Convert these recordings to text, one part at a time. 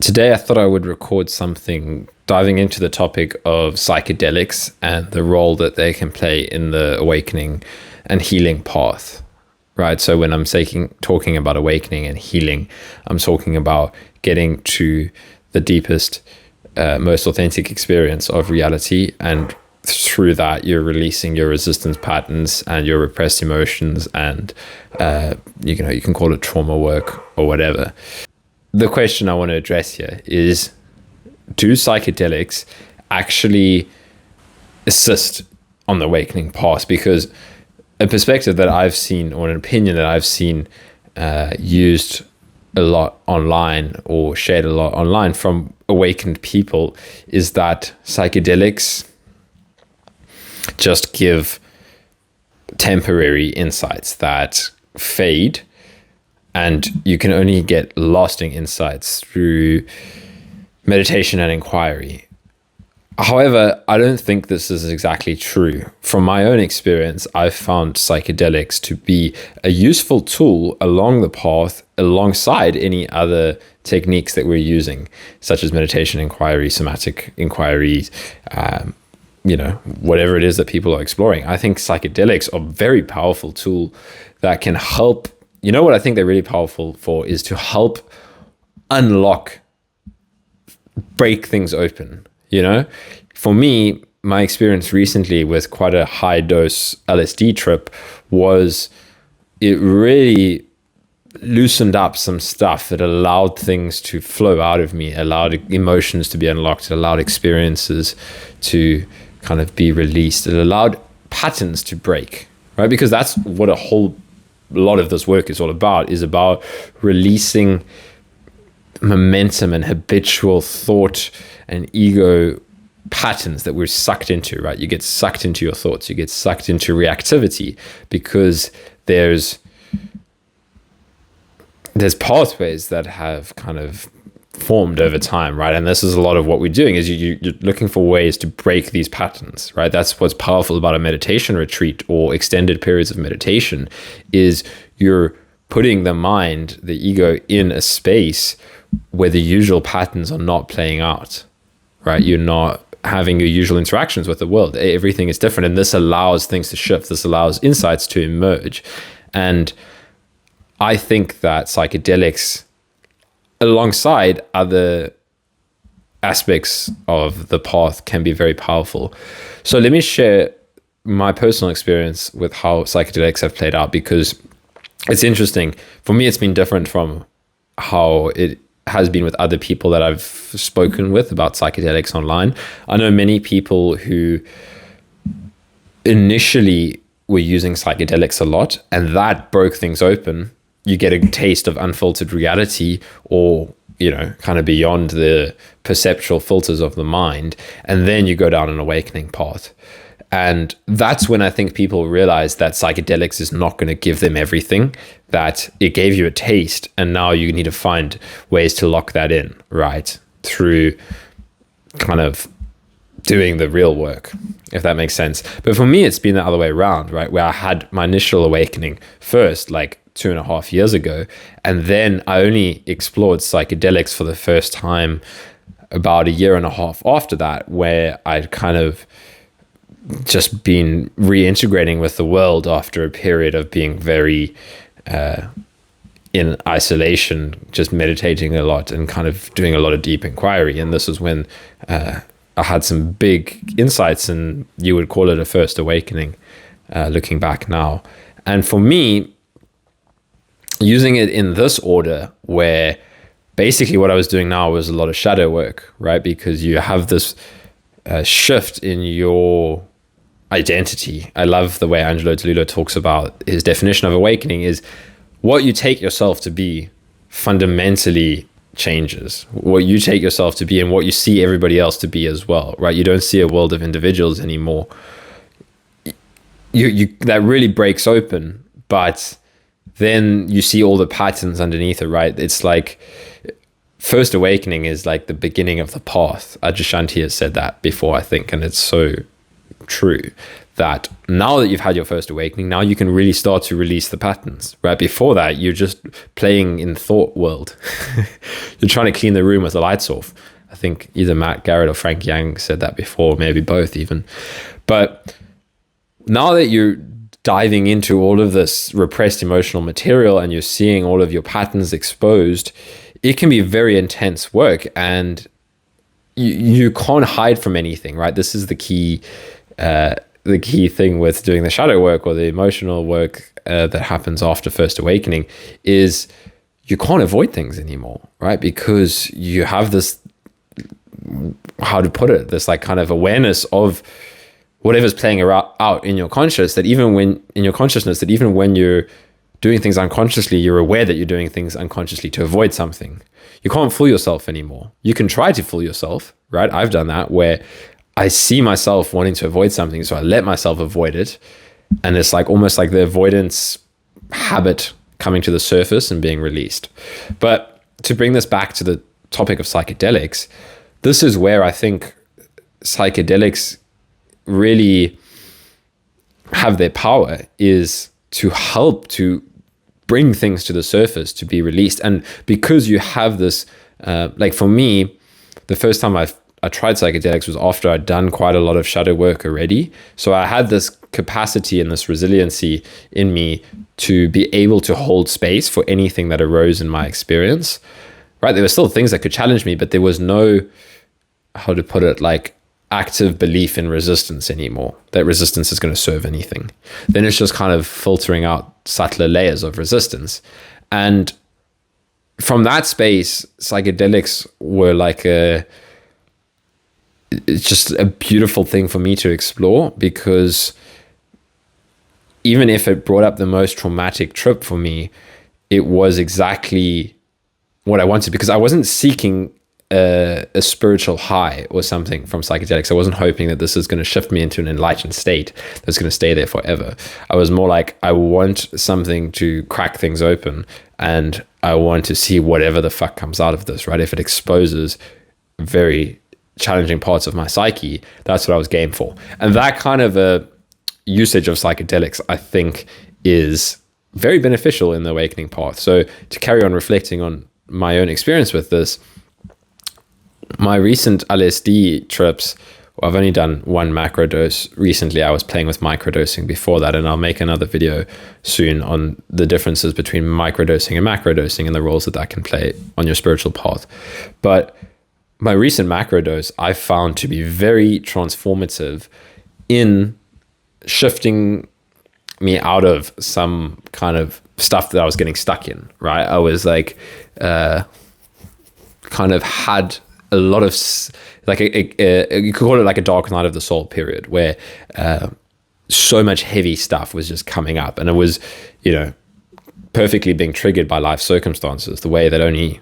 Today I thought I would record something diving into the topic of psychedelics and the role that they can play in the awakening and healing path, right? So when I'm talking about awakening and healing, I'm talking about getting to the deepest, most authentic experience of reality, and through that you're releasing your resistance patterns and your repressed emotions, and you can call it trauma work or whatever. The question I want to address here is, do psychedelics actually assist on the awakening path? Because a perspective that I've seen, or an opinion that I've seen used a lot online or shared a lot online from awakened people, is that psychedelics just give temporary insights that fade, and you can only get lasting insights through meditation and inquiry. However, I don't think this is exactly true. From my own experience, I've found psychedelics to be a useful tool along the path, alongside any other techniques that we're using, such as meditation inquiry, somatic inquiries, whatever it is that people are exploring. I think psychedelics are a very powerful tool that can help. You know what I think they're really powerful for is to help break things open. For me, my experience recently with quite a high dose LSD trip was, it really loosened up some stuff that allowed things to flow out of me, allowed emotions to be unlocked, it allowed experiences to kind of be released, it allowed patterns to break, right? Because that's what a lot of this work is all about, is about releasing momentum and habitual thought and ego patterns that we're sucked into, right? You get sucked into your thoughts, you get sucked into reactivity, because there's pathways that have kind of formed over time, right? And this is a lot of what we're doing, is you're looking for ways to break these patterns, right? That's what's powerful about a meditation retreat or extended periods of meditation, is you're putting the mind, the ego, in a space where the usual patterns are not playing out, right? You're not having your usual interactions with the world. Everything is different, and this allows things to shift. This allows insights to emerge. And I think that psychedelics, alongside other aspects of the path, can be very powerful. So let me share my personal experience with how psychedelics have played out, because it's interesting. For me, it's been different from how it has been with other people that I've spoken with about psychedelics online. I know many people who initially were using psychedelics a lot, and that broke things open. You get a taste of unfiltered reality, or kind of beyond the perceptual filters of the mind, and then you go down an awakening path. And that's when I think people realize that psychedelics is not going to give them everything, that it gave you a taste, and now you need to find ways to lock that in, right? Through kind of doing the real work, if that makes sense. But for me, it's been the other way around, right? Where I had my initial awakening first, like 2.5 years ago, and then I only explored psychedelics for the first time about 1.5 years after that, where I'd kind of just been reintegrating with the world after a period of being very in isolation, just meditating a lot and kind of doing a lot of deep inquiry. And this is when I had some big insights, and you would call it a first awakening, looking back now. And for me, using it in this order, where basically what I was doing now was a lot of shadow work, right? Because you have this shift in your identity. I love the way Angelo DeLulo talks about his definition of awakening is what you take yourself to be fundamentally changes. What you take yourself to be and what you see everybody else to be as well, right? You don't see a world of individuals anymore. You that really breaks open, but then you see all the patterns underneath it, right? It's like first awakening is like the beginning of the path. Adyashanti has said that before, I think, and it's so true, that now that you've had your first awakening, now you can really start to release the patterns, right? Before that, you're just playing in thought world. You're trying to clean the room with the lights off. I think either Matt Garrett or Frank Yang said that before, maybe both even. But now that you're diving into all of this repressed emotional material and you're seeing all of your patterns exposed, it can be very intense work, and you can't hide from anything, right? This is the key thing with doing the shadow work or the emotional work that happens after first awakening, is you can't avoid things anymore, right? Because you have this, how to put it, this like kind of awareness of whatever's playing out in your consciousness, that even when you're doing things unconsciously, you're aware that you're doing things unconsciously to avoid something. You can't fool yourself anymore. You can try to fool yourself, right? I've done that, where I see myself wanting to avoid something, so I let myself avoid it. And it's like almost like the avoidance habit coming to the surface and being released. But to bring this back to the topic of psychedelics, this is where I think psychedelics really have their power, is to help to bring things to the surface to be released. And because you have this, like for me, the first time I tried psychedelics was after I'd done quite a lot of shadow work already. So I had this capacity and this resiliency in me to be able to hold space for anything that arose in my experience, right? There were still things that could challenge me, but there was no, how to put it, like active belief in resistance anymore, that resistance is going to serve anything. Then it's just kind of filtering out subtler layers of resistance. And from that space, psychedelics were like it's just a beautiful thing for me to explore, because even if it brought up the most traumatic trip for me, it was exactly what I wanted, because I wasn't seeking a spiritual high or something from psychedelics. I wasn't hoping that this is going to shift me into an enlightened state that's going to stay there forever. I was more like, I want something to crack things open, and I want to see whatever the fuck comes out of this, right? If it exposes very challenging parts of my psyche, that's what I was game for. And that kind of a usage of psychedelics, I think, is very beneficial in the awakening path. So to carry on reflecting on my own experience with this, my recent LSD trips, I've only done one macro dose recently. I was playing with microdosing before that, and I'll make another video soon on the differences between microdosing and macrodosing and the roles that can play on your spiritual path. But my recent macro dose I found to be very transformative in shifting me out of some kind of stuff that I was getting stuck in, right? I was like, kind of had a lot of like you could call it like a dark night of the soul period, where so much heavy stuff was just coming up, and it was, perfectly being triggered by life circumstances. The way that only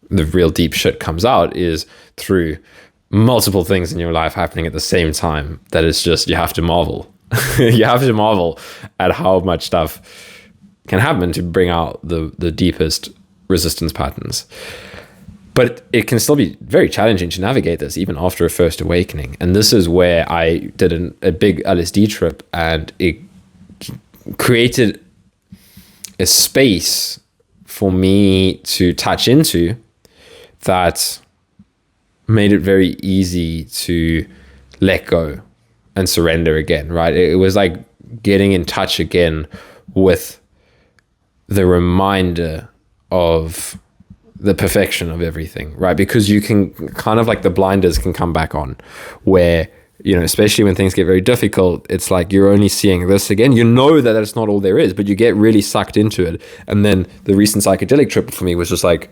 the real deep shit comes out is through multiple things in your life happening at the same time. That is just, you have to marvel. You have to marvel at how much stuff can happen to bring out the deepest resistance patterns. But it can still be very challenging to navigate this even after a first awakening. And this is where I did a big LSD trip, and it created a space for me to touch into that made it very easy to let go and surrender again, right? It was like getting in touch again with the reminder of the perfection of everything, right? Because you can kind of like, the blinders can come back on, where, especially when things get very difficult, it's like you're only seeing this again. You know that that's not all there is, but you get really sucked into it. And then the recent psychedelic trip for me was just like,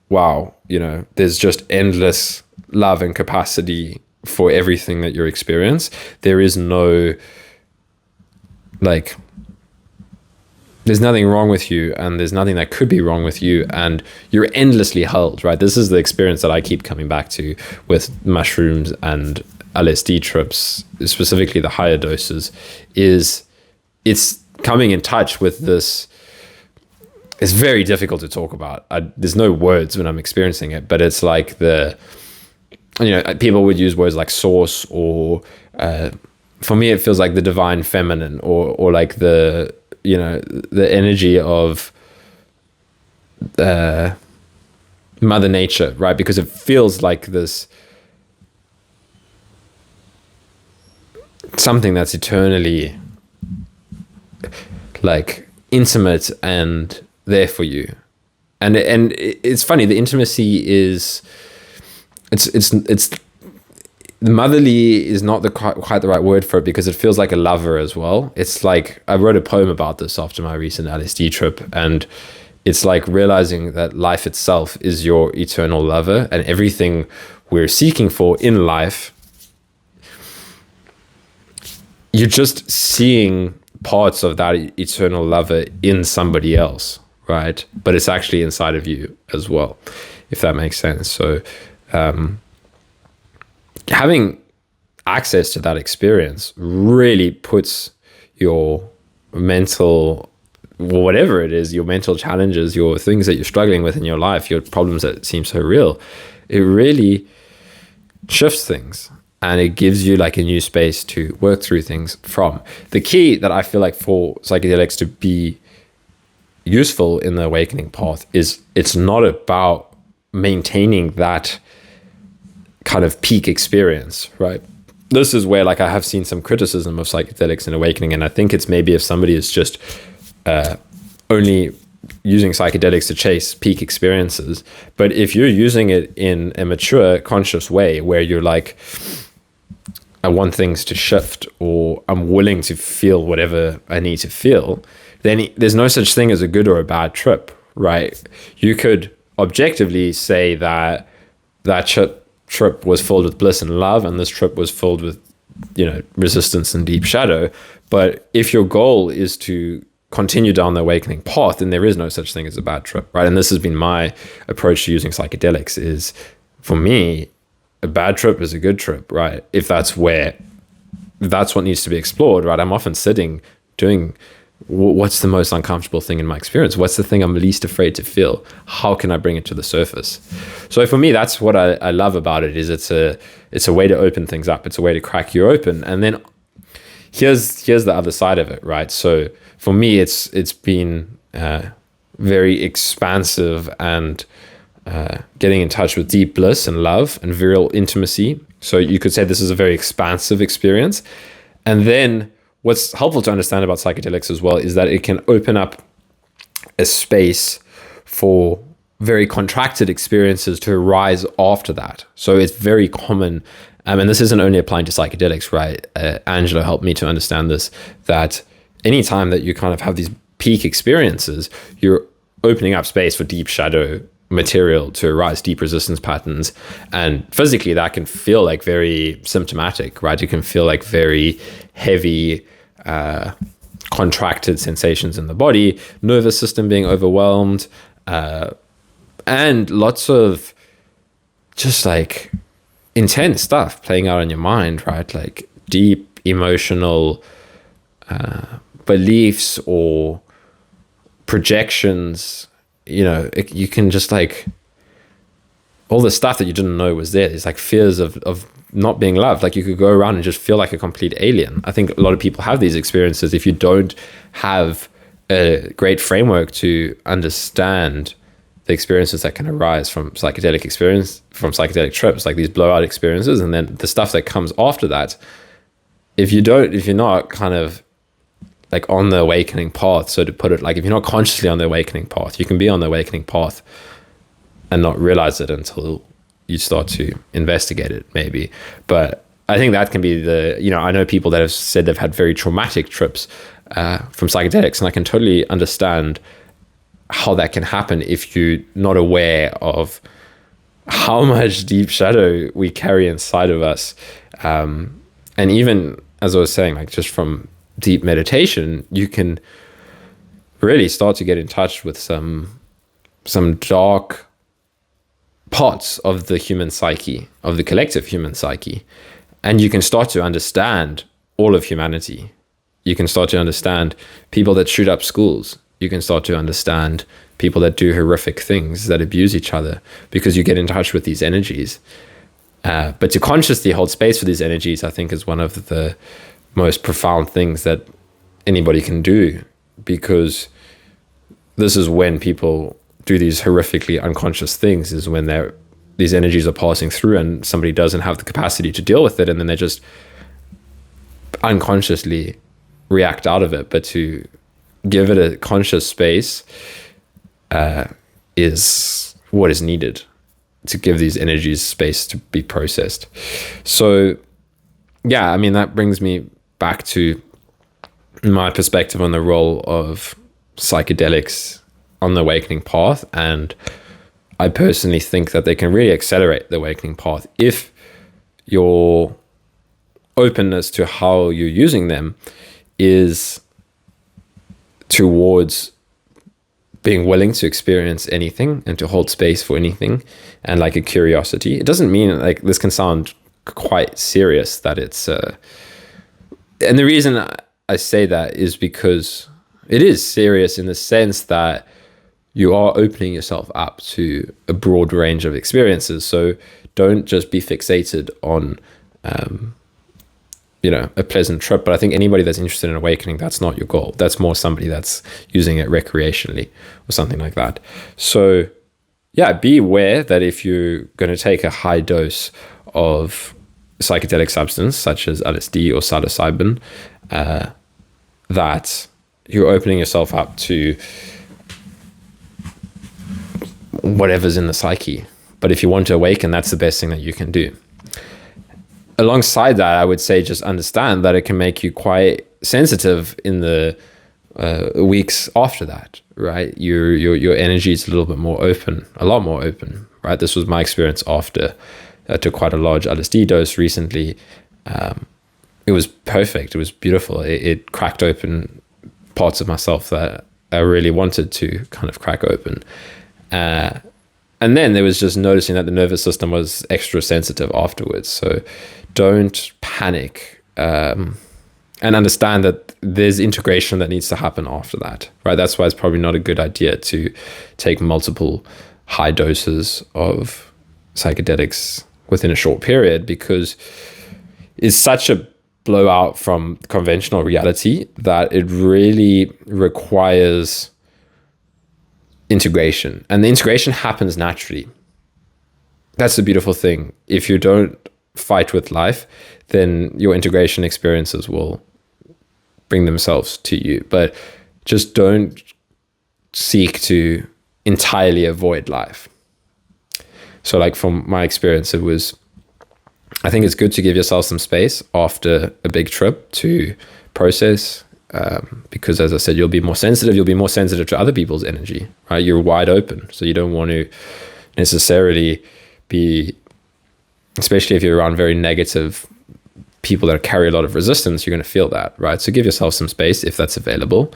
wow, there's just endless love and capacity for everything that you experience. There is no, like, there's nothing wrong with you, and there's nothing that could be wrong with you, and you're endlessly held, right? This is the experience that I keep coming back to with mushrooms and LSD trips, specifically the higher doses, is it's coming in touch with this. It's very difficult to talk about. There's no words when I'm experiencing it, but it's like people would use words like source or for me, it feels like the divine feminine, or like the, you know, the energy of Mother Nature, right? Because it feels like this something that's eternally like intimate and there for you. And it's funny, the intimacy is, it's motherly is not quite the right word for it, because it feels like a lover as well. It's like, I wrote a poem about this after my recent LSD trip, and it's like realizing that life itself is your eternal lover, and everything we're seeking for in life, you're just seeing parts of that eternal lover in somebody else, right? But it's actually inside of you as well, if that makes sense. So having access to that experience really puts your mental, whatever it is, your mental challenges, your things that you're struggling with in your life, your problems that seem so real, it really shifts things. And it gives you like a new space to work through things from. The key that I feel like for psychedelics to be useful in the awakening path is, it's not about maintaining that kind of peak experience, right? This is where like I have seen some criticism of psychedelics and awakening, and I think it's maybe if somebody is just only using psychedelics to chase peak experiences. But if you're using it in a mature, conscious way, where you're like, I want things to shift, or I'm willing to feel whatever I need to feel, then there's no such thing as a good or a bad trip, right? You could objectively say that that trip was filled with bliss and love, and this trip was filled with, you know, resistance and deep shadow. But if your goal is to continue down the awakening path, then there is no such thing as a bad trip, right? And this has been my approach to using psychedelics, is, for me, a bad trip is a good trip, right? If that's what needs to be explored, right? I'm often sitting doing, what's the most uncomfortable thing in my experience? What's the thing I'm least afraid to feel? How can I bring it to the surface? So for me, that's what I love about it, is it's a way to open things up. It's a way to crack you open. And then here's the other side of it, right? So for me, it's been very expansive, and getting in touch with deep bliss and love and virile intimacy. So you could say this is a very expansive experience. And then what's helpful to understand about psychedelics as well is that it can open up a space for very contracted experiences to arise after that. So it's very common, and this isn't only applying to psychedelics, right? Angela helped me to understand this, that anytime that you kind of have these peak experiences, you're opening up space for deep shadow material to arise, deep resistance patterns. And physically that can feel like very symptomatic, right? It can feel like very heavy, contracted sensations in the body, nervous system being overwhelmed, and lots of just like intense stuff playing out in your mind, right? Like deep emotional beliefs or projections. You know, you can just like, all the stuff that you didn't know was there. It's like fears of not being loved. Like you could go around and just feel like a complete alien. I think a lot of people have these experiences. If you don't have a great framework to understand the experiences that can arise from psychedelic trips, like these blowout experiences, and then the stuff that comes after that, if you're not kind of like on the awakening path, so to put it, like if you're not consciously on the awakening path, you can be on the awakening path and not realize it until you start to investigate it, maybe. But I think that can be I know people that have said they've had very traumatic trips from psychedelics, and I can totally understand how that can happen if you're not aware of how much deep shadow we carry inside of us. And even, as I was saying, like just from deep meditation, you can really start to get in touch with some dark parts of the human psyche, of the collective human psyche. And you can start to understand all of humanity. You can start to understand people that shoot up schools. You can start to understand people that do horrific things, that abuse each other, because you get in touch with these energies. But to consciously hold space for these energies, I think, is one of the most profound things that anybody can do, because this is when people do these horrifically unconscious things, is when these energies are passing through and somebody doesn't have the capacity to deal with it, and then they just unconsciously react out of it. But to give it a conscious space is what is needed to give these energies space to be processed. So yeah, I mean, that brings me back to my perspective on the role of psychedelics on the awakening path. And I personally think that they can really accelerate the awakening path if your openness to how you're using them is towards being willing to experience anything and to hold space for anything, and like a curiosity. It doesn't mean, like, this can sound quite serious, that it's and the reason I say that is because it is serious in the sense that you are opening yourself up to a broad range of experiences. So don't just be fixated on a pleasant trip. But I think anybody that's interested in awakening, that's not your goal. That's more somebody that's using it recreationally or something like that. So yeah, be aware that if you're going to take a high dose of psychedelic substance such as LSD or psilocybin, that you're opening yourself up to whatever's in the psyche. But if you want to awaken, that's the best thing that you can do. Alongside that, I would say just understand that it can make you quite sensitive in the weeks after that, right? Your energy is a little bit more open, a lot more open, right? This was my experience after I took quite a large LSD dose recently. It was perfect. It was beautiful. It cracked open parts of myself that I really wanted to kind of crack open. And then there was just noticing that the nervous system was extra sensitive afterwards. So don't panic, and understand that there's integration that needs to happen after that, right? That's why it's probably not a good idea to take multiple high doses of psychedelics within a short period, because it's such a blowout from conventional reality that it really requires integration, and the integration happens naturally. That's the beautiful thing. If you don't fight with life, then your integration experiences will bring themselves to you. But just don't seek to entirely avoid life. So like from my experience, I think it's good to give yourself some space after a big trip to process, because as I said, you'll be more sensitive to other people's energy, right? You're wide open. So you don't want to necessarily be, especially if you're around very negative people that carry a lot of resistance, you're going to feel that, right? So give yourself some space if that's available,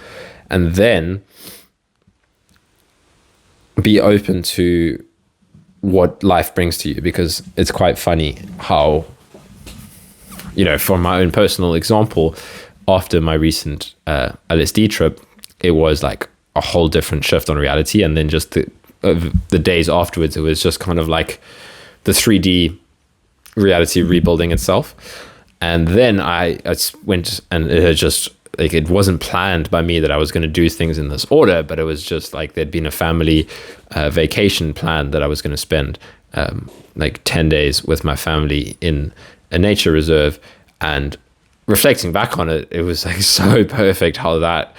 and then be open to what life brings to you, because it's quite funny how, from my own personal example, after my recent LSD trip, it was like a whole different shift on reality. And then just the days afterwards, it was just kind of like the 3D reality rebuilding itself. And then I went, and it had just, like, it wasn't planned by me that I was going to do things in this order, but it was just like there'd been a family vacation plan that I was going to spend like 10 days with my family in a nature reserve. And reflecting back on it, it was like so perfect how that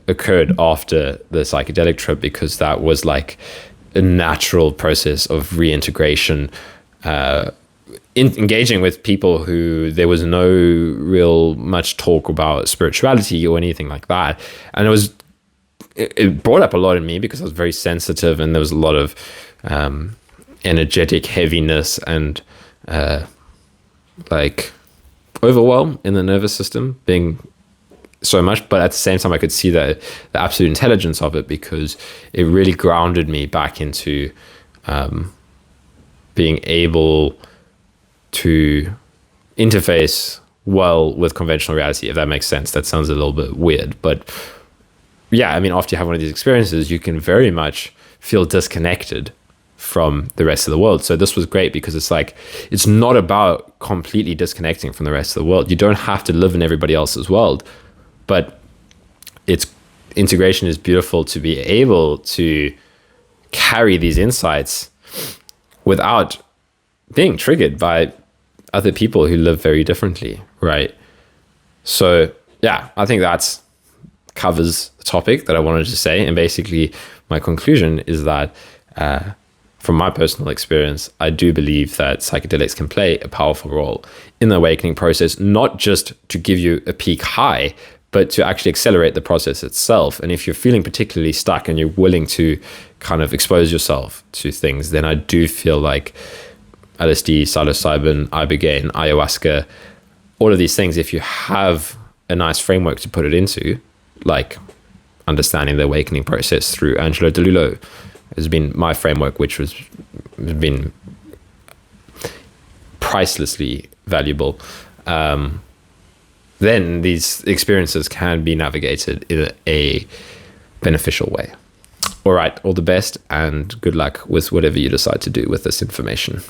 occurred after the psychedelic trip, because that was like a natural process of reintegration, engaging with people who there was no real much talk about spirituality or anything like that. And it brought up a lot in me because I was very sensitive, and there was a lot of energetic heaviness and like overwhelm in the nervous system, being so much. But at the same time, I could see the absolute intelligence of it, because it really grounded me back into being able to interface well with conventional reality, if that makes sense. That sounds a little bit weird, but yeah, I mean, after you have one of these experiences, you can very much feel disconnected from the rest of the world. So this was great because it's like, it's not about completely disconnecting from the rest of the world. You don't have to live in everybody else's world, but integration is beautiful to be able to carry these insights without being triggered by other people who live very differently, right? So yeah, I think that covers the topic that I wanted to say. And basically my conclusion is that from my personal experience, I do believe that psychedelics can play a powerful role in the awakening process, not just to give you a peak high, but to actually accelerate the process itself. And if you're feeling particularly stuck and you're willing to kind of expose yourself to things, then I do feel like LSD, psilocybin, ibogaine, ayahuasca, all of these things, if you have a nice framework to put it into, like understanding the awakening process through Angelo DeLulo has been my framework, which has been pricelessly valuable. Then these experiences can be navigated in a beneficial way. All right, all the best and good luck with whatever you decide to do with this information.